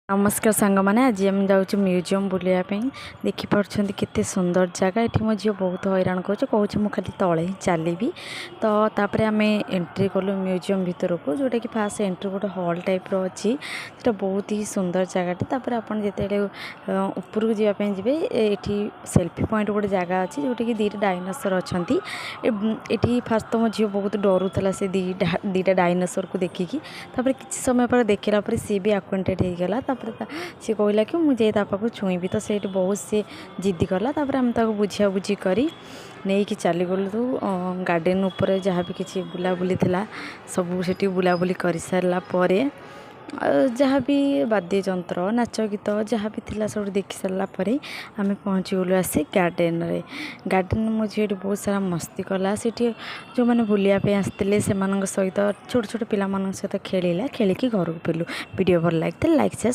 नमस्कार सांग मैंने आज आम जाऊँ म्यूजियम बुलायापी देखिपुं केते सुंदर जगह ये मो झील बहुत हैरान कौच मुझे खाली तले ही चलि तो तापर आम एंट्री कलु म्यूजियम भितर को जोटा कि फास्ट एंट्री गोटे हॉल टाइप रही बहुत ही सुंदर जगह आपन जिते ऊपर को जावाई जी ये सेल्फी पॉइंट गोटे जगह अच्छी जोटा कि दीटा डायनासोर अच्छा ये फास्ट तो मो झील बहुत डरुला से दीटा डायनासोर को देखिकी किसी समय पर देखला सी भी आक्वेंटेड होगला सी कहला कि मुझे पाखु छुईबी तो से बहुत सी जिद्दी कला आम बुझा बुझी करी नहीं कि चलीगलु तो गार्डन उपर जहाँ भी किसी बुलाबुली थिला सब से बुलाबुली कर सारापर जहाँ भी वाद्य जंत्र नाच गीत जहाँ भी थिला सब देख सारापर आम पहुँची गलु आसी गार्डन रे गार्डन मुझे बहुत सारा मस्ती कला से जो मैंने बुलायापी आसते से सहित छोट छोट पिला सहित खेलिला खेलिकी घर को फेलु वीडियो भल लगे लाइक शेयर